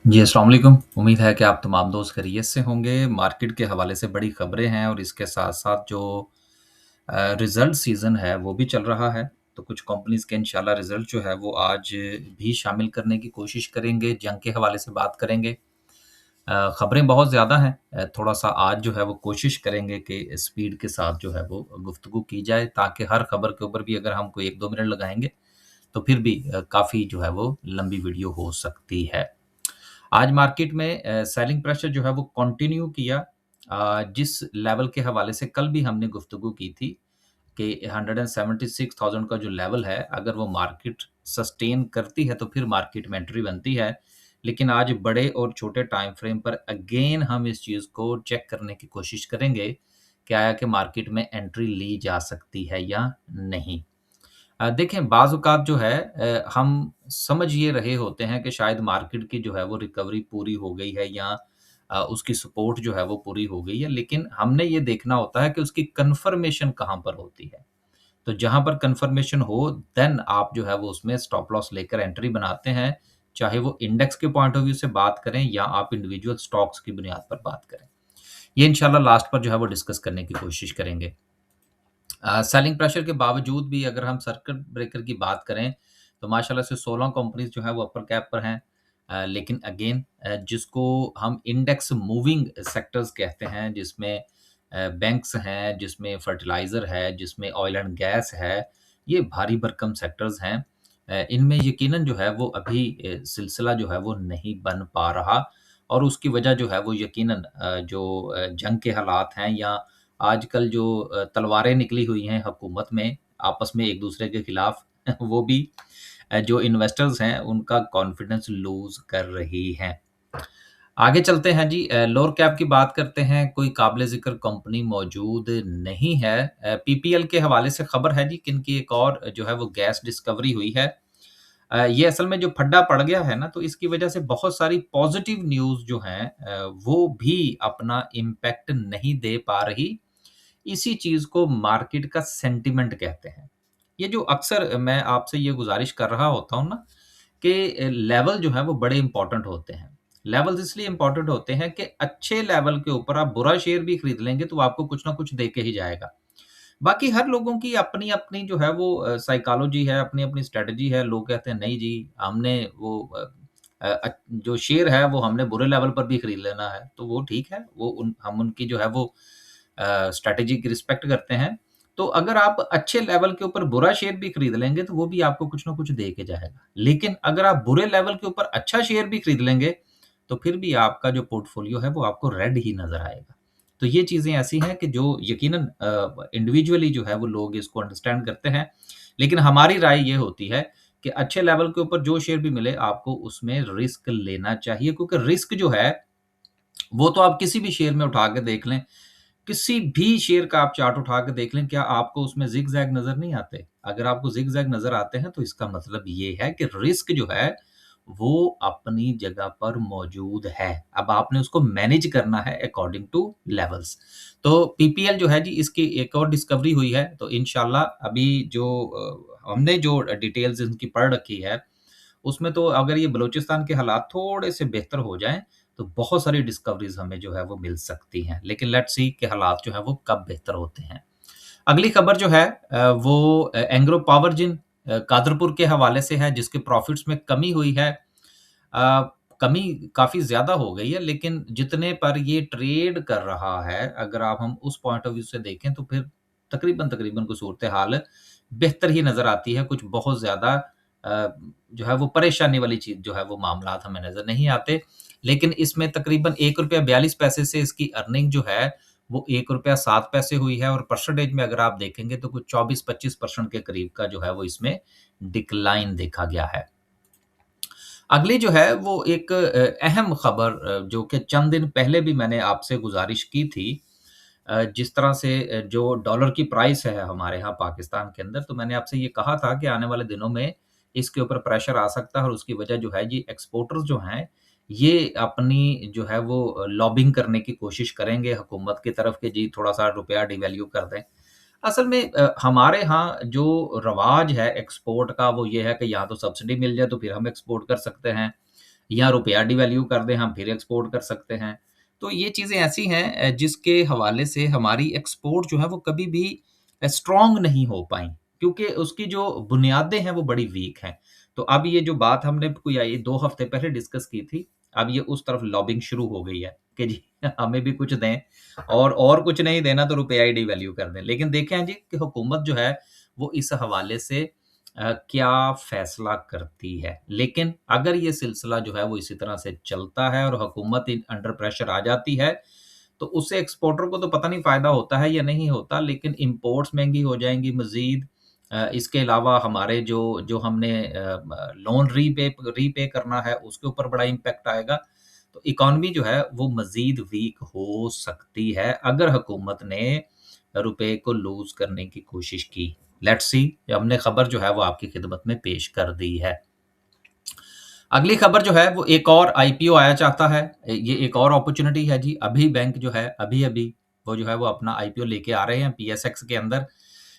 जी, अस्सलाम वालेकुम। उम्मीद है कि आप तमाम दोस्त खैरियत से होंगे। मार्केट के हवाले से बड़ी खबरें हैं और इसके साथ-साथ जो रिज़ल्ट सीज़न है वो भी चल रहा है। तो कुछ कंपनीज़ के इंशाल्लाह रिज़ल्ट जो है वो आज भी शामिल करने की कोशिश करेंगे, जंग के हवाले से बात करेंगे। खबरें बहुत ज़्यादा हैं। थोड़ा-सा आज जो है वो कोशिश करेंगे कि स्पीड के साथ जो है वो गुफ्तगू की जाए ताकि हर खबर के ऊपर भी अगर हम कोई 1-2 मिनट लगाएँगे तो फिर भी काफ़ी जो है वो लंबी वीडियो हो सकती है। आज मार्केट में सेलिंग प्रेशर जो है वो कंटिन्यू किया जिस लेवल के हवाले से कल भी हमने गुफ्तगू की थी कि 176,000 का जो लेवल है, अगर वो मार्केट सस्टेन करती है तो फिर मार्केट में एंट्री बनती है। लेकिन आज बड़े और छोटे टाइम फ्रेम पर अगेन हम इस चीज़ को चेक करने की कोशिश करेंगे, क्या कि मार्केट में एंट्री ली जा सकती है या नहीं। देखें बाज़ औक़ात जो है हम समझ ये रहे होते हैं कि शायद मार्केट की जो है वो रिकवरी पूरी हो गई है या उसकी सपोर्ट जो है वो पूरी हो गई है, लेकिन हमने ये देखना होता है कि उसकी कन्फर्मेशन कहाँ पर होती है। तो जहाँ पर कन्फर्मेशन हो देन आप जो है वो उसमें स्टॉप लॉस लेकर एंट्री बनाते हैं, चाहे वो इंडेक्स के पॉइंट ऑफ व्यू से बात करें या आप इंडिविजुअल स्टॉक्स की बुनियाद पर बात करें। ये इंशाल्लाह लास्ट पर जो है वो डिस्कस करने की कोशिश करेंगे। सेलिंग प्रेशर के बावजूद भी अगर हम सर्किट ब्रेकर की बात करें, तो माशाल्लाह से 16 कंपनीज़ जो हैं वो अपर कैप पर हैं। लेकिन अगेन जिसको हम इंडेक्स मूविंग सेक्टर्स कहते हैं, जिसमें बैंक्स हैं, जिसमें फर्टिलाइज़र है, जिसमें ऑयल एंड गैस है, ये भारी भरकम सेक्टर्स हैं। इनमें यकीनन जो है वो अभी सिलसिला जो है वो नहीं बन पा रहा और उसकी वजह जो है वो यकीनन जो जंग के हालात हैं या आजकल जो तलवारें निकली हुई हैं हुकूमत में आपस में एक-दूसरे के खिलाफ वो भी जो इन्वेस्टर्स हैं उनका कॉन्फिडेंस लूज़ कर रही हैं। आगे चलते हैं जी लोअर कैप की बात करते हैं, कोई काबिल-ज़िक्र कंपनी मौजूद नहीं है। पीपीएल के हवाले से खबर है जी कि इनकी एक और जो है वो गैस डिस्कवरी हुई है। ये असल में जो फड्डा पड़ गया है ना, तो इसकी वजह से बहुत सारी पॉज़िटिव न्यूज़ जो हैं वो भी अपना इम्पैक्ट नहीं दे पा रही। इसी चीज़ को मार्केट का सेंटिमेंट कहते हैं। ये जो अक्सर मैं आपसे ये गुज़ारिश कर रहा होता हूँ ना कि लेवल जो है वो बड़े इम्पोर्टेंट होते हैं। लेवल्स इसलिए इम्पोर्टेंट होते हैं कि अच्छे लेवल के ऊपर आप बुरा शेयर भी खरीद लेंगे तो वो आपको कुछ ना कुछ दे के ही जाएगा। बाकी हर लोगों की अपनी-अपनी जो है वो साइकोलॉजी है, अपनी-अपनी स्ट्रैटेजी है। लोग कहते हैं नहीं जी हमने वो जो शेयर है वो हमने बुरे लेवल पर भी खरीद लेना है, तो वो ठीक है। वो उन हम उनकी जो है वो स्ट्रैटेजी की रिस्पेक्ट करते हैं। तो अगर आप अच्छे लेवल के ऊपर बुरा शेयर भी खरीद लेंगे, तो वो भी आपको कुछ ना कुछ दे के जाएगा। लेकिन अगर आप बुरे लेवल के ऊपर अच्छा शेयर भी खरीद लेंगे, तो फिर भी आपका जो पोर्टफ़ोलियो है, वो आपको रेड ही नज़र आएगा। तो ये चीज़ें ऐसी हैं कि जो यकीनन इंडिविजुअली जो है वो लोग इसको अंडरस्टैंड करते हैं। लेकिन हमारी राय ये होती है कि अच्छे लेवल के ऊपर जो शेयर भी मिले, आपको उसमें रिस्क लेना चाहिए क्योंकि रिस्क जो है, वो तो आप किसी भी शेयर में उठा के देख लें किसी भी शेयर का आप चार्ट उठा के देख लें, क्या आपको उसमें ज़िग-ज़ैग नज़र नहीं आते? अगर आपको ज़िग-ज़ैग नज़र आते हैं, तो इसका मतलब ये है कि रिस्क जो है, वो अपनी जगह पर मौजूद है। अब आपने उसको मैनेज करना है अकॉर्डिंग टू लेवल्स। तो पीपीएल जो है जी, इसकी एक और डिस्कवरी हुई है, तो इंशाल्लाह अभी जो हमने जो डिटेल्स इनकी पढ़ रखी है, उसमें तो अगर ये बलूचिस्तान के हालात थोड़े-से बेहतर हो जाएँ, तो बहुत सारी डिस्कवरीज़ हमें जो है वो मिल सकती हैं। लेकिन लेट्स सी कि हालात जो हैं वो कब बेहतर होते हैं। अगली खबर जो है वो एंग्रो पावर जिन कादरपुर के हवाले से है जिसके प्रॉफ़िट्स में कमी हुई है। अ, कमी काफ़ी ज़्यादा हो गई है लेकिन जितने पर ये ट्रेड कर रहा है, अगर आप हम उस पॉइंट ऑफ व्यू से देखें तो फिर तकरीबन कोई सूरत-ए-हाल बेहतर ही नज़र आती है। कुछ बहुत ज़्यादा जो है वो परेशानी वाली चीज़ जो है वो मामलात हमें नज़र नहीं आते। लेकिन इसमें तकरीबन ₹1.42 से इसकी अर्निंग जो है वो ₹1.07 हुई है और परसेंटेज में अगर आप देखेंगे तो कुछ 24-25% के करीब का जो है वो इसमें डिक्लाइन देखा गया है। अगली जो है वो एक अहम खबर जो कि चंद दिन पहले भी मैंने आपसे गुज़ारिश की थी। जिस तरह से जो डॉलर की प्राइस है हमारे यहाँ पाकिस्तान के अंदर, तो मैंने आपसे ये कहा था कि आने वाले दिनों में इसके ऊपर प्रेशर आ सकता है और उसकी वजह जो है ये एक्सपोर्टर्स जो हैं, ये अपनी जो है वो लॉबिंग करने की कोशिश करेंगे हुकूमत की तरफ कि जी थोड़ा-सा रुपया डिवैल्यू कर दें। असल में हमारे यहाँ जो रवाज है एक्सपोर्ट का वो ये है कि या तो सब्सिडी मिल जाए तो फिर हम एक्सपोर्ट कर सकते हैं, या रुपया डिवैल्यू कर दें, हम फिर एक्सपोर्ट कर सकते हैं। तो ये चीज़ें ऐसी हैं जिसके हवाले से हमारी एक्सपोर्ट जो है वो कभी भी स्ट्रॉन्ग नहीं हो पाई, क्योंकि उसकी जो बुनियादें हैं वो बड़ी वीक हैं। तो अब ये जो बात हमने कोई आई 2 हफ्ते पहले डिस्कस की थी, अब ये उस तरफ लॉबिंग शुरू हो गई है कि जी हमें भी कुछ दें, और कुछ नहीं देना तो रुपया ही डिवैल्यू कर दें। लेकिन देखें जी कि हुकूमत जो है वो इस हवाले से क्या फ़ैसला करती है। लेकिन अगर ये सिलसिला जो है वो इसी तरह से चलता है और हुकूमत इन अंडर प्रेशर आ जाती है, तो उससे एक्सपोर्टर को तो पता नहीं फ़ायदा होता है या नहीं होता, लेकिन इम्पोर्ट्स महँगी हो जाएँगी मज़ीद। इसके अलावा हमारे जो जो हमने लोन रीपे करना है, उसके ऊपर बड़ा इम्पैक्ट आएगा। तो इकॉनमी जो है वो मज़ीद वीक हो सकती है, अगर हुकूमत ने रुपए को लूज़ करने की कोशिश की। लेट्स सी, हमने खबर जो है वो आपकी खिदमत में पेश कर दी है। अगली खबर जो है वो एक और आईपीओ आया चाहता है। ये एक और अपॉर्च्युनिटी है जी। अभी बैंक जो है अभी-अभी वो जो है वो अपना आईपीओ लेके आ रहे हैं पीएसएक्स के अंदर।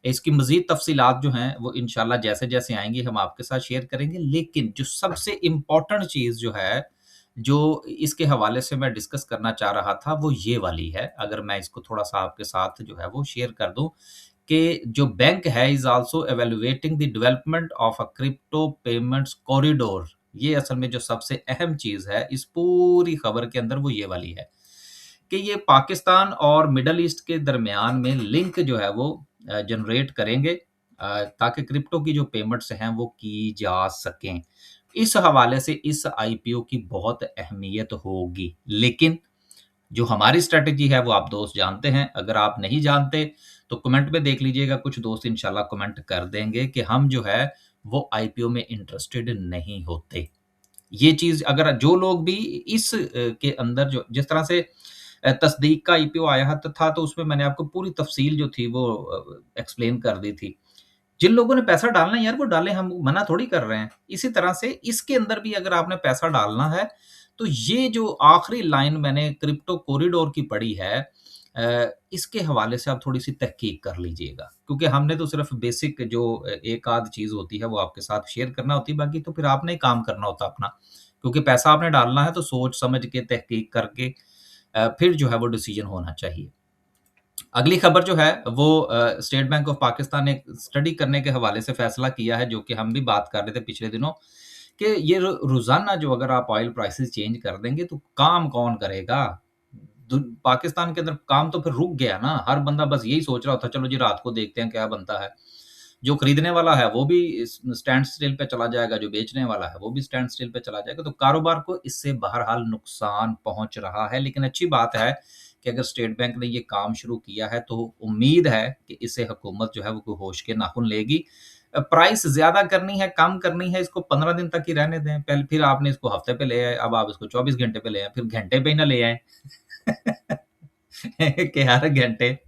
इसकी मज़ीद तफ़सीलात जो हैं वो इंशाल्लाह जैसे-जैसे आएँगी हम आपके साथ शेयर करेंगे। लेकिन जो सबसे इम्पोर्टेंट चीज़ जो है, जो इसके हवाले से मैं डिस्कस करना चाह रहा था वो ये वाली है। अगर मैं इसको थोड़ा-सा आपके साथ जो है वो शेयर कर दूँ कि जो बैंक है is also evaluating the development of a crypto payments corridor. ये असल में जो सबसे अहम चीज़ है इस पूरी खबर के अंदर वो ये वाली है कि ये पाकिस्तान और मिडल ईस्ट के दरमियान में लिंक जो है वो जनरेट करेंगे, ताकि क्रिप्टो की जो पेमेंट्स हैं वो की जा सकें। इस हवाले से इस आईपीओ की बहुत अहमियत होगी। लेकिन जो हमारी स्ट्रैटेजी है वो आप दोस्त जानते हैं। अगर आप नहीं जानते तो कमेंट में देख लीजिएगा, कुछ दोस्त इंशाल्लाह कमेंट कर देंगे कि हम जो है वो आईपीओ में इंटरेस्टेड नहीं होते। ये चीज़ अगर जो लोग भी इस के अंदर जो जिस तरह से तस्दीक का आईपीओ आया था तो उसमें मैंने आपको पूरी तफ़सील जो थी वो एक्सप्लेन कर दी थी। जिन लोगों ने पैसा डालना है यार वो डालें, हम मना थोड़ी कर रहे हैं। इसी तरह से इसके अंदर भी अगर आपने पैसा डालना है, तो ये जो आखिरी लाइन मैंने क्रिप्टो कॉरिडोर की पढ़ी है, इसके हवाले से आप थोड़ी-सी तहकीक कर लीजिएगा। क्योंकि हमने तो सिर्फ़ बेसिक जो एक आध चीज़ होती है वो आपके साथ शेयर करना होती है, बाकी तो फिर आपने ही काम करना होता है अपना। क्योंकि पैसा आपने डालना है तो सोच समझ के तहकीक करके फिर जो है वो डिसीज़न होना चाहिए। अगली खबर जो है वो स्टेट बैंक ऑफ पाकिस्तान ने एक स्टडी करने के हवाले से फैसला किया है, जो कि हम भी बात कर रहे थे पिछले दिनों कि ये रोज़ाना जो अगर आप ऑयल प्राइसेस चेंज कर देंगे तो काम कौन करेगा? पाकिस्तान के अंदर काम तो फिर रुक गया ना, हर बंदा बस यही सोच रहा होता है चलो जी रात को देखते हैं क्या बनता है। जो खरीदने वाला है वो भी स्टैंड स्टिल पे चला जाएगा, जो बेचने वाला है वो भी स्टैंड स्टिल पे चला जाएगा। तो कारोबार को इससे बहरहाल नुकसान पहुँच रहा है। लेकिन अच्छी बात है कि अगर स्टेट बैंक ने ये काम शुरू किया है तो उम्मीद है कि इससे हुकूमत जो है वो कोई होश के नाखुन लेगी। प्राइस ज़्यादा करनी है, कम करनी है, इसको 15 दिन तक ही रहने दें। पहले फिर आपने इसको हफ्ते पे ले आए, अब आप इसको 24 घंटे पे ले आएँ, फिर घंटे पे ही ना ले आएँ। कि हर घंटे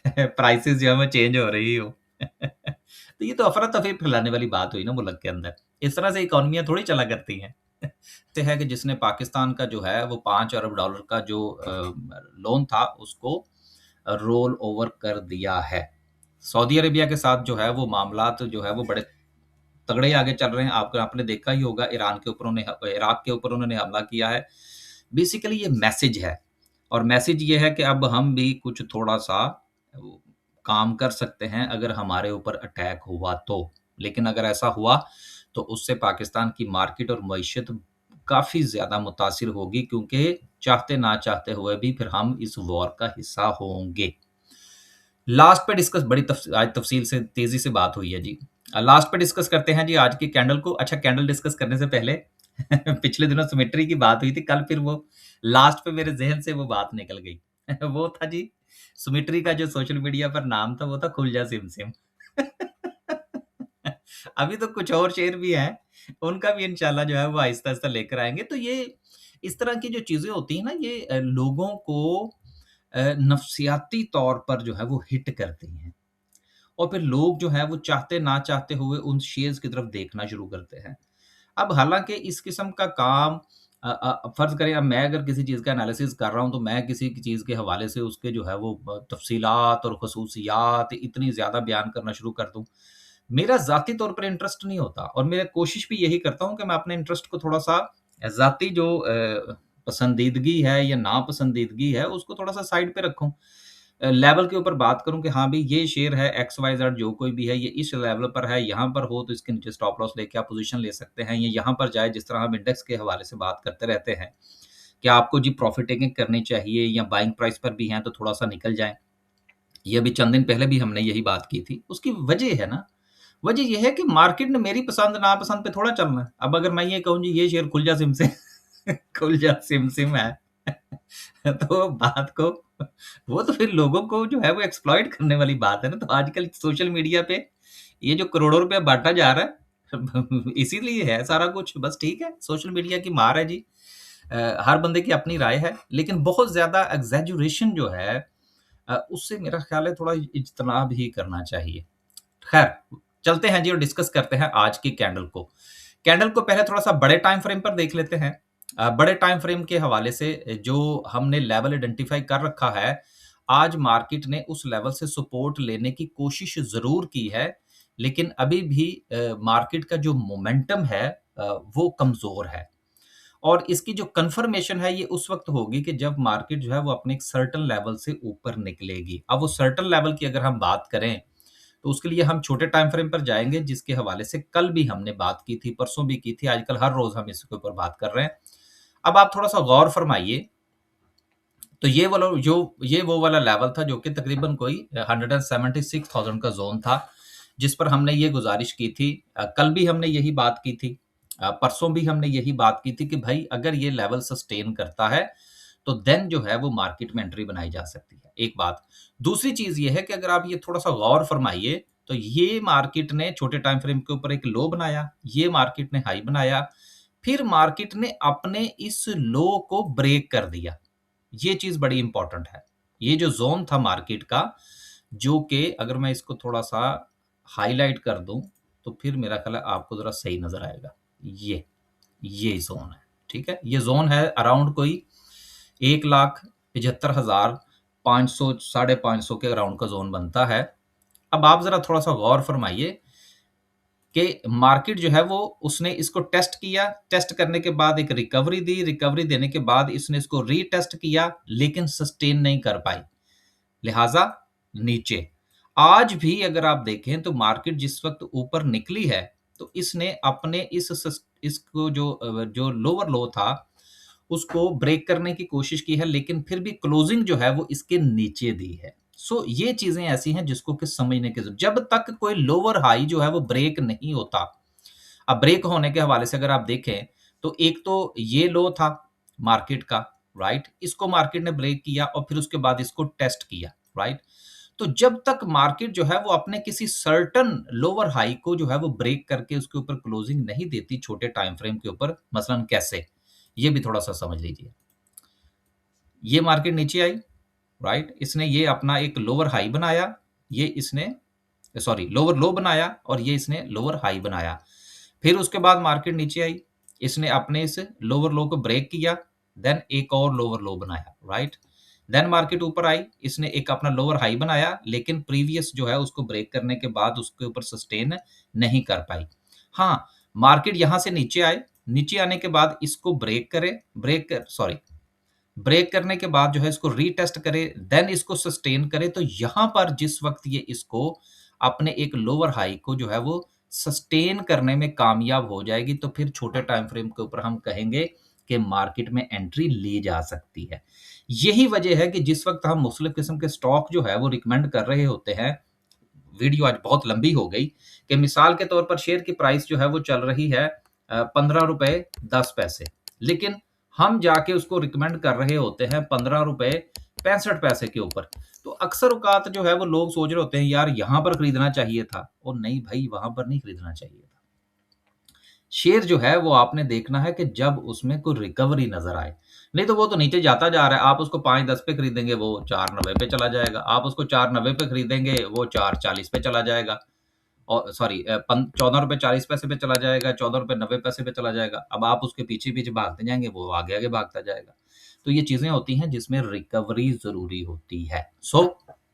प्राइसेस जो है वो चेंज हो रही हो। तो ये तो अफ़रा-तफ़री फैलाने वाली बात हुई ना मुल्क के अंदर। इस तरह से इकॉनमियाँ थोड़ी चला करती हैं। तो है कि जिसने पाकिस्तान का जो है वो 5 अरब डॉलर का जो लोन था उसको रोल ओवर कर दिया है। सऊदी अरेबिया के साथ जो है वो मामलात जो है वो बड़े तगड़े आगे चल रहे हैं। आपने देखा ही होगा, ईरान के ऊपर इराक के ऊपर उन्होंने हमला किया है। बेसिकली ये मैसेज है, और मैसेज ये है कि अब हम भी कुछ थोड़ा-सा वो काम कर सकते हैं अगर हमारे ऊपर अटैक हुआ तो। लेकिन अगर ऐसा हुआ तो उससे पाकिस्तान की मार्केट और मईशत काफ़ी ज़्यादा मुतासिर होगी, क्योंकि चाहते ना चाहते हुए भी फिर हम इस वॉर का हिस्सा होंगे। लास्ट पे डिस्कस बड़ी आज तफ़सील से तेज़ी से बात हुई है जी। लास्ट पे डिस्कस करते हैं जी आज की कैंडल को। अच्छा, कैंडल डिस्कस करने से पहले पिछले दिनों सिमेट्री की बात हुई थी, कल फिर वो लास्ट पे मेरे ज़हन से वो बात निकल गई। वो था जी, सिमेट्री का जो सोशल मीडिया पर नाम था वो था खुल जा सिम सिम। अभी तो कुछ और शेर भी हैं, उनका भी इंशाल्लाह जो है वो आहिस्ता-आहिस्ता लेकर आएँगे। तो ये इस तरह की जो चीज़ें होती हैं ना, ये लोगों को नफ़्सियाती तौर पर जो है वो हिट करती हैं, और फिर लोग जो हैं वो चाहते ना चाहते हुए उन शेयर्स की तरफ देखना शुरू करते हैं। अब हालाँकि इस किस्म का काम फ़र्ज़ करें, अब मैं अगर किसी चीज़ का एनालिसिस कर रहा हूँ तो मैं किसी की चीज़ के हवाले से उसके जो है वो तफ़सीलात और ख़ुसूसियात इतनी ज़्यादा बयान करना शुरू कर दूँ, मेरा ज़ाती तौर पर इंटरेस्ट नहीं होता, और मैं कोशिश भी यही करता हूँ कि मैं अपने इंटरेस्ट को थोड़ा-सा ज़ाती जो पसंदीदगी है या नापसंदीदगी है, उसको थोड़ा-सा साइड पे रखूँ। लेवल के ऊपर बात करूँ कि हाँ, भई ये शेयर है एक्स, वाई, ज़ेड जो कोई भी है, ये इस लेवल पर है, यहाँ पर हो तो इसके नीचे स्टॉप लॉस लेके आप पोज़ीशन ले सकते हैं। ये यहाँ पर जाए, जिस तरह हम इंडेक्स के हवाले से बात करते रहते हैं, कि आपको जी प्रॉफ़िट टेकिंग करनी चाहिए या बाइंग प्राइस पर भी हैं तो थोड़ा-सा निकल जाएँ। ये अभी चंद दिन पहले भी हमने यही बात की थी। उसकी वजह है ना, वजह ये है कि मार्केट ने मेरी पसंद नापसंद पे थोड़ा चलना है। अब अगर मैं ये कहूँ जी ये शेयर खुल जा सिम से खुल जा सिम सिम है तो बात को वो तो फिर लोगों को जो है वो एक्सप्लॉइट करने वाली बात है ना। तो आजकल सोशल मीडिया पे ये जो करोड़ों रुपया बाँटा जा रहा है इसीलिए है सारा कुछ। बस ठीक है, सोशल मीडिया की मार है जी। हर बंदे की अपनी राय है, लेकिन बहुत ज़्यादा एक्ज़ैजुरेशन जो है उससे मेरा ख़्याल है थोड़ा इज्तनाब ही करना चाहिए। ख़ैर, चलते हैं जी और डिस्कस करते हैं आज की कैंडल को। कैंडल को पहले थोड़ा-सा बड़े टाइम फ्रेम पर देख लेते हैं। बड़े टाइम फ्रेम के हवाले से जो हमने लेवल आइडेंटिफ़ाई कर रखा है, आज मार्केट ने उस लेवल से सपोर्ट लेने की कोशिश ज़रूर की है, लेकिन अभी भी मार्केट का जो मोमेंटम है वो कमज़ोर है। और इसकी जो कन्फर्मेशन है ये उस वक़्त होगी कि जब मार्केट जो है वो अपने एक सर्टेन लेवल से ऊपर निकलेगी। अब वो सर्टेन लेवल की अगर हम बात करें, तो उसके लिए हम छोटे टाइम फ्रेम पर जाएँगे जिसके हवाले से कल भी हमने बात की थी, परसों भी की थी, आजकल हर रोज़ हम इसके ऊपर बात कर रहे हैं। अब आप थोड़ा-सा गौर फरमाइए, तो ये वो वाला लेवल था जो कि तकरीबन कोई 176,000 का ज़ोन था, जिस पर हमने ये गुज़ारिश की थी। कल भी हमने यही बात की थी। परसों भी हमने यही बात की थी कि भाई अगर ये लेवल सस्टेन करता है, तो देन जो है वो मार्केट में एंट्री बनाई जा सकती है, एक बात। दूसरी चीज़ ये है कि अगर आप ये थोड़ा-सा गौर फरमाइए, तो ये मार्केट ने छोटे टाइम फ्रेम के ऊपर एक लो बनाया, ये मार्केट ने हाई बनाया, फिर मार्केट ने अपने इस लो को ब्रेक कर दिया। ये चीज़ बड़ी इम्पोर्टेंट है। ये जो ज़ोन था मार्केट का, जो कि अगर मैं इसको थोड़ा-सा हाइलाइट कर दूँ, तो फिर मेरा ख़्याल है आपको ज़रा सही नज़र आएगा। ये ज़ोन है, ठीक है? ये ज़ोन है अराउंड कोई 1,75,500 साढ़े 500 के अराउंड का ज़ोन बनता है। अब आप ज़रा थोड़ा-सा गौर फरमाइए कि मार्केट जो है वो उसने इसको टेस्ट किया, टेस्ट करने के बाद एक रिकवरी दी, रिकवरी देने के बाद इसने इसको रीटेस्ट किया, लेकिन सस्टेन नहीं कर पाई, लिहाज़ा नीचे। आज भी अगर आप देखें तो मार्केट जिस वक़्त ऊपर निकली है, तो इसने अपने इसको जो लोअर लो था, उसको ब्रेक करने की कोशिश की है, लेकिन फिर भी क्लोजिंग जो है वो इसके नीचे दी है। सो ये चीज़ें ऐसी हैं जिसको कि समझने की ज़रूरत। जब तक कोई लोअर हाई जो है वो ब्रेक नहीं होता, अब ब्रेक होने के हवाले से अगर आप देखें, तो एक तो ये लो था मार्केट का, राइट? इसको मार्केट ने ब्रेक किया और फिर उसके बाद इसको टेस्ट किया, राइट? तो जब तक मार्केट जो है वो अपने किसी सर्टेन लोअर हाई को जो है वो ब्रेक करके उसके ऊपर क्लोजिंग नहीं देती छोटे टाइम फ्रेम के ऊपर, मसलन कैसे? ये भी थोड़ा-सा समझ लीजिए। ये मार्केट नीचे आई, राइट? इसने ये अपना एक लोअर हाई बनाया, ये इसने सॉरी लोअर लो बनाया और ये इसने लोअर हाई बनाया। फिर उसके बाद मार्केट नीचे आई, इसने अपने इस लोअर लो को ब्रेक किया, देन एक और लोअर लो बनाया, राइट? देन मार्केट ऊपर आई, इसने एक अपना लोअर हाई बनाया, लेकिन प्रीवियस जो है उसको ब्रेक करने के बाद उसके ऊपर सस्टेन नहीं कर पाई। हाँ, मार्केट यहाँ से नीचे आए, नीचे आने के बाद इसको ब्रेक करने के बाद जो है इसको रीटेस्ट करे, देन इसको सस्टेन करे, तो यहाँ पर जिस वक़्त ये इसको अपने एक लोअर हाई को जो है वो सस्टेन करने में कामयाब हो जाएगी, तो फिर छोटे टाइम फ्रेम के ऊपर हम कहेंगे कि मार्केट में एंट्री ली जा सकती है। यही वजह है कि जिस वक़्त हम मुख़्तलिफ़ किस्म के स्टॉक जो है वो रिकमेंड कर रहे होते हैं, वीडियो आज बहुत लंबी हो गई, कि मिसाल के तौर पर शेयर की प्राइस जो है वो चल रही है ₹15.10, लेकिन हम जाके उसको रिकमेंड कर रहे होते हैं ₹15.65 के ऊपर। तो अक्सर औकात जो है वो लोग सोच रहे होते हैं यार यहाँ पर खरीदना चाहिए था, और नहीं भाई वहाँ पर नहीं खरीदना चाहिए था। शेयर जो है वो आपने देखना है कि जब उसमें कोई रिकवरी नज़र आए। नहीं तो वो तो नीचे जाता जा रहा है, आप उसको 5.10 पे खरीदेंगे वो 4.90 पे चला जाएगा, आप उसको 4.90 पे खरीदेंगे वो 4.40 पे चला जाएगा। और सॉरी पन ₹14.40 पे चला जाएगा, ₹14.90 पे चला जाएगा। अब आप उसके पीछे-पीछे भागते जाएँगे, वो आगे-आगे भागता जाएगा। तो ये चीज़ें होती हैं जिसमें रिकवरी ज़रूरी होती है।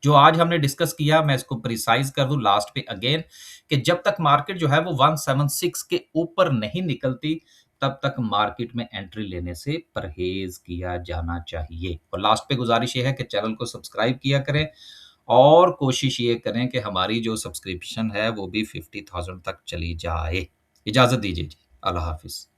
जो आज हमने डिस्कस किया, मैं इसको प्रिसाइज़ कर दूँ लास्ट पे अगेन, कि जब तक मार्केट जो है वो 176 के ऊपर नहीं निकलती, तब तक मार्केट में एंट्री लेने से परहेज़ किया जाना चाहिए। और लास्ट पे गुज़ारिश ये है कि चैनल को सब्सक्राइब किया करें और कोशिश ये करें कि हमारी जो सब्सक्रिप्शन है वो भी 50,000 तक चली जाए। इजाज़त दीजिए जी। अल्लाह हाफ़िज़।